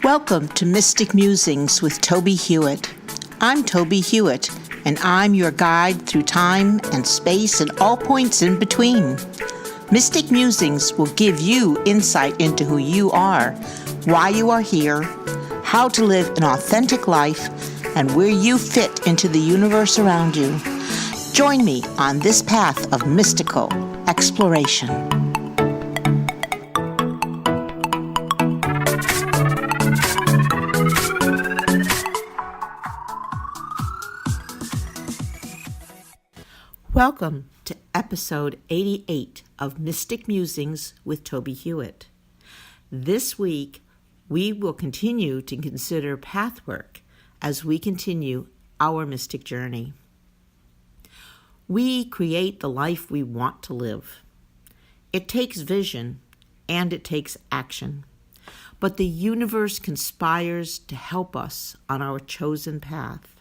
Welcome to Mystic Musings with Tobie Hewitt. I'm Tobie Hewitt, and I'm your guide through time and space and all points in between. Mystic Musings will give you insight into who you are, why you are here, how to live an authentic life, and where you fit into the universe around you. Join me on this path of mystical exploration. Welcome to episode 88 of Mystic Musings with Tobie Hewitt. This week, we will continue to consider Pathwork as we continue our mystic journey. We create the life we want to live. It takes vision and it takes action, but the universe conspires to help us on our chosen path.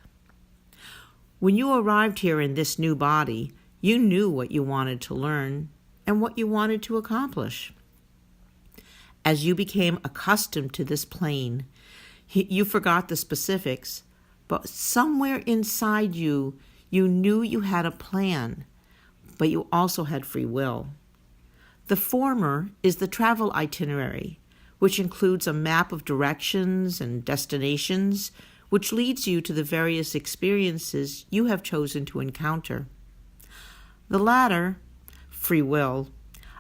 When you arrived here in this new body, you knew what you wanted to learn and what you wanted to accomplish. As you became accustomed to this plane, you forgot the specifics, but somewhere inside you, you knew you had a plan, but you also had free will. The former is the travel itinerary, which includes a map of directions and destinations, which leads you to the various experiences you have chosen to encounter. The latter, free will,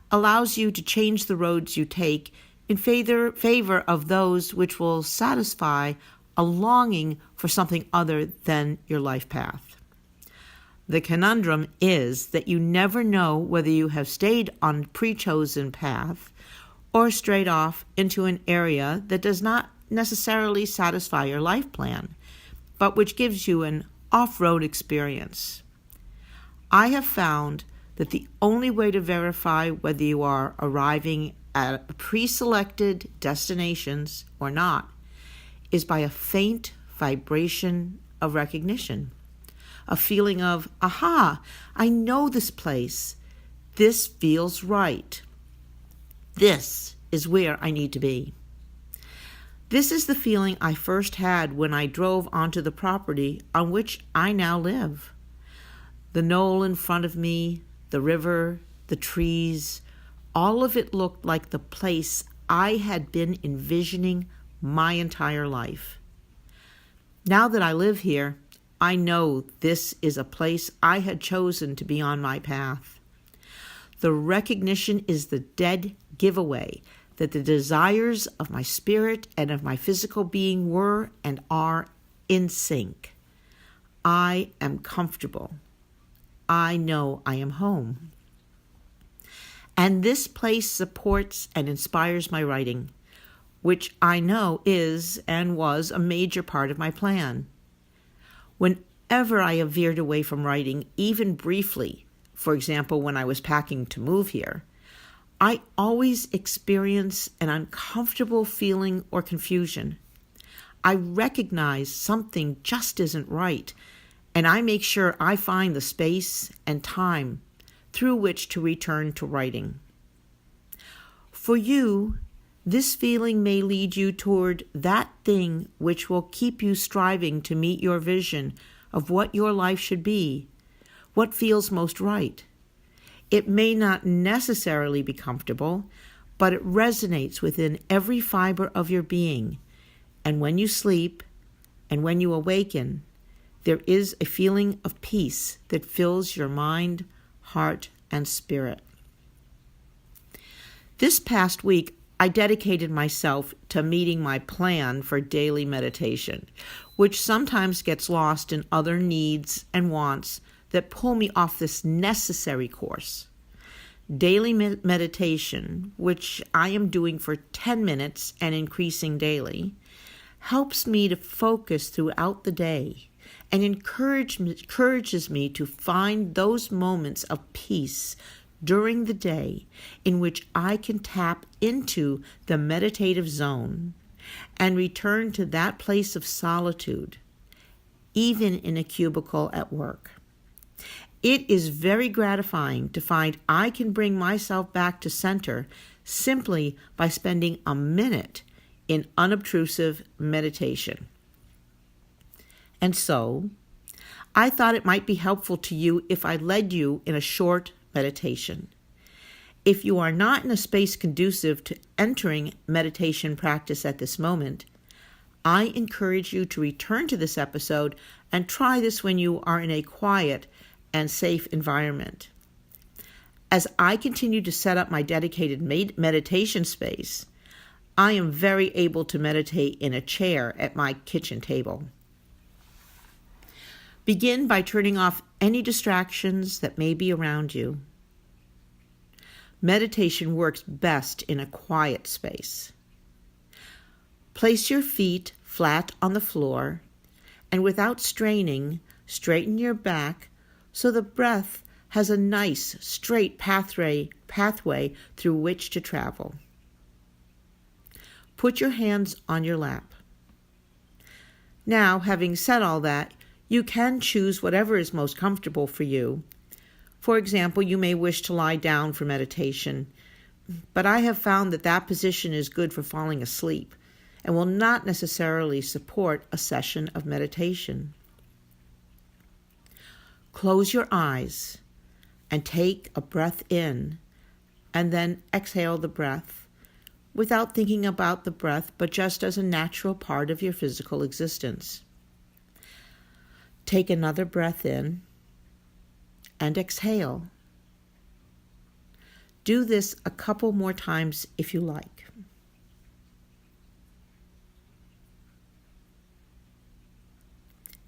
allows you to change the roads you take in favor of those which will satisfy a longing for something other than your life path. The conundrum is that you never know whether you have stayed on a pre-chosen path or strayed off into an area that does not necessarily satisfy your life plan, but which gives you an off-road experience. I have found that the only way to verify whether you are arriving at pre-selected destinations or not is by a faint vibration of recognition, a feeling of, aha, I know this place. This feels right. This is where I need to be. This is the feeling I first had when I drove onto the property on which I now live. The knoll in front of me, the river, the trees, all of it looked like the place I had been envisioning my entire life. Now that I live here, I know this is a place I had chosen to be on my path. The recognition is the dead giveaway that the desires of my spirit and of my physical being were and are in sync. I am comfortable. I know I am home. And this place supports and inspires my writing, which I know is and was a major part of my plan. Whenever I have veered away from writing, even briefly, for example, when I was packing to move here, I always experience an uncomfortable feeling or confusion. I recognize something just isn't right, and I make sure I find the space and time through which to return to writing. For you, this feeling may lead you toward that thing which will keep you striving to meet your vision of what your life should be, what feels most right. It may not necessarily be comfortable, but it resonates within every fiber of your being. And when you sleep and when you awaken, there is a feeling of peace that fills your mind, heart, and spirit. This past week, I dedicated myself to meeting my plan for daily meditation, which sometimes gets lost in other needs and wants that pull me off this necessary course. Daily meditation, which I am doing for 10 minutes and increasing daily, helps me to focus throughout the day and encourages me to find those moments of peace during the day in which I can tap into the meditative zone and return to that place of solitude, even in a cubicle at work. It is very gratifying to find I can bring myself back to center simply by spending a minute in unobtrusive meditation. And so, I thought it might be helpful to you if I led you in a short meditation. If you are not in a space conducive to entering meditation practice at this moment, I encourage you to return to this episode and try this when you are in a quiet and safe environment. As I continue to set up my dedicated meditation space, I am very able to meditate in a chair at my kitchen table. Begin by turning off any distractions that may be around you. Meditation works best in a quiet space. Place your feet flat on the floor and without straining, straighten your back so the breath has a nice straight pathway through which to travel. Put your hands on your lap. Now, having said all that, you can choose whatever is most comfortable for you. For example, you may wish to lie down for meditation, but I have found that position is good for falling asleep and will not necessarily support a session of meditation. Close your eyes and take a breath in, and then exhale the breath without thinking about the breath, but just as a natural part of your physical existence. Take another breath in and exhale. Do this a couple more times if you like.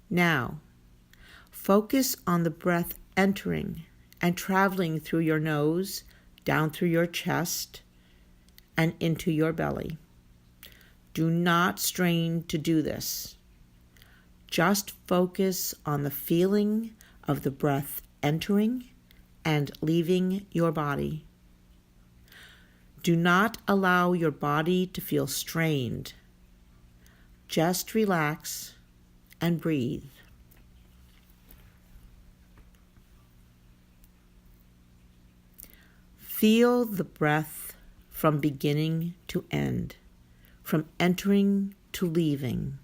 Now, focus on the breath entering and traveling through your nose, down through your chest, and into your belly. Do not strain to do this. Just focus on the feeling of the breath entering and leaving your body. Do not allow your body to feel strained. Just relax and breathe. Feel the breath from beginning to end, from entering to leaving.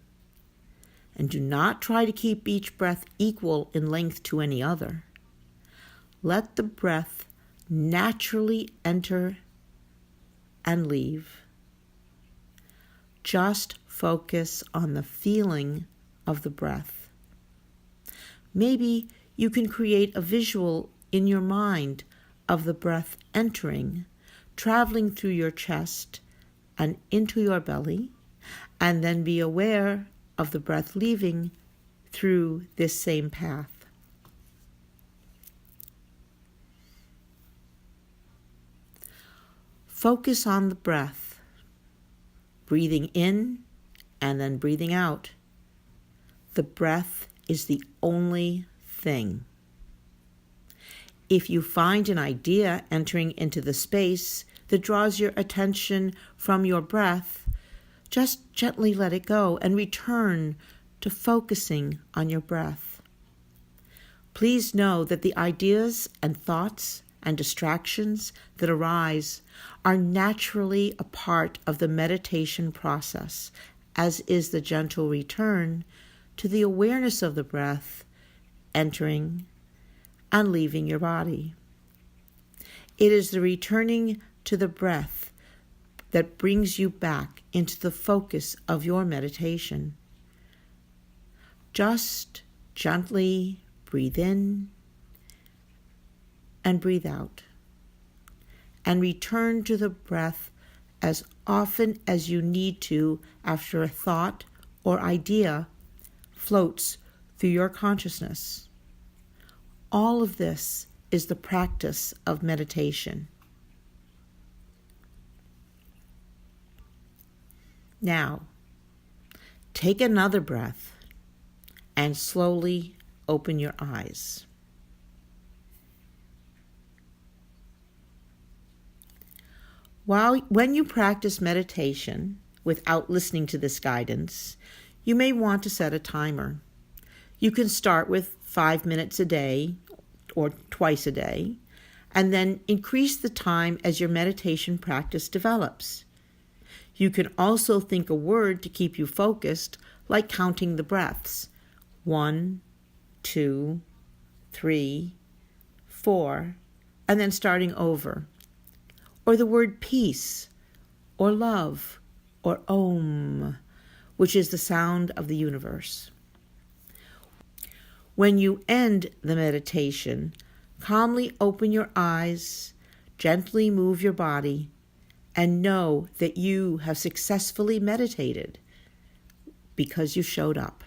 And do not try to keep each breath equal in length to any other. Let the breath naturally enter and leave. Just focus on the feeling of the breath. Maybe you can create a visual in your mind of the breath entering, traveling through your chest and into your belly, and then be aware of the breath leaving through this same path. Focus on the breath, breathing in and then breathing out. The breath is the only thing. If you find an idea entering into the space that draws your attention from your breath, just gently let it go and return to focusing on your breath. Please know that the ideas and thoughts and distractions that arise are naturally a part of the meditation process, as is the gentle return to the awareness of the breath entering and leaving your body. It is the returning to the breath that brings you back into the focus of your meditation. Just gently breathe in and breathe out, and return to the breath as often as you need to after a thought or idea floats through your consciousness. All of this is the practice of meditation. Now, take another breath and slowly open your eyes. When you practice meditation without listening to this guidance, you may want to set a timer. You can start with 5 minutes a day or twice a day, and then increase the time as your meditation practice develops. You can also think a word to keep you focused, like counting the breaths. 1, 2, 3, 4, and then starting over. Or the word peace, or love, or Om, which is the sound of the universe. When you end the meditation, calmly open your eyes, gently move your body, and know that you have successfully meditated because you showed up.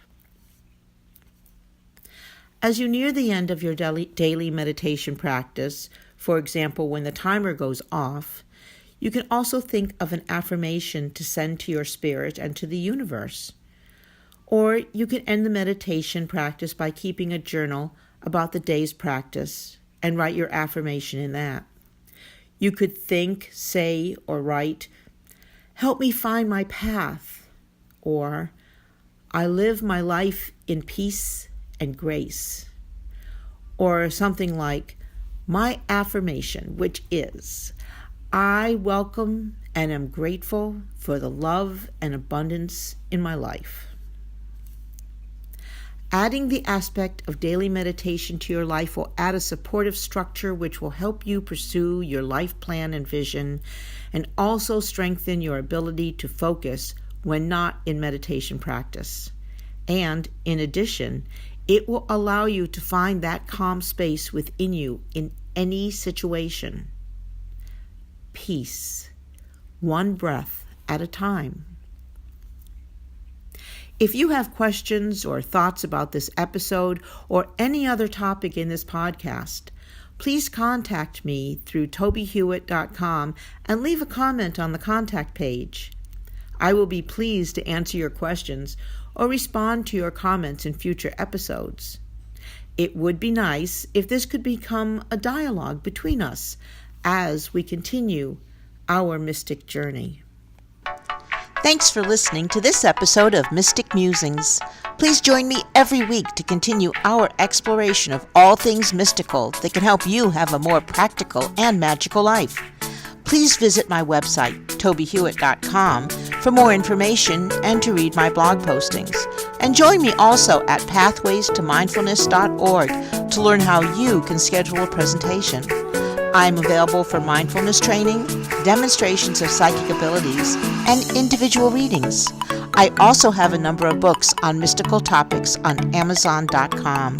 As you near the end of your daily meditation practice, for example, when the timer goes off, you can also think of an affirmation to send to your spirit and to the universe. Or you can end the meditation practice by keeping a journal about the day's practice and write your affirmation in that. You could think, say, or write, "Help me find my path," or "I live my life in peace and grace," or something like, "My affirmation, which is, I welcome and am grateful for the love and abundance in my life." Adding the aspect of daily meditation to your life will add a supportive structure which will help you pursue your life plan and vision, and also strengthen your ability to focus when not in meditation practice. And in addition, it will allow you to find that calm space within you in any situation. Peace, one breath at a time. If you have questions or thoughts about this episode or any other topic in this podcast, please contact me through TobieHewitt.com and leave a comment on the contact page. I will be pleased to answer your questions or respond to your comments in future episodes. It would be nice if this could become a dialogue between us as we continue our mystic journey. Thanks for listening to this episode of Mystic Musings. Please join me every week to continue our exploration of all things mystical that can help you have a more practical and magical life. Please visit my website, TobieHewitt.com, for more information and to read my blog postings. And join me also at pathwaystomindfulness.org to learn how you can schedule a presentation. I'm available for mindfulness training, demonstrations of psychic abilities, and individual readings. I also have a number of books on mystical topics on Amazon.com.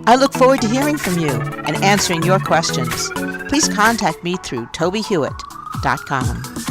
I look forward to hearing from you and answering your questions. Please contact me through TobieHewitt.com.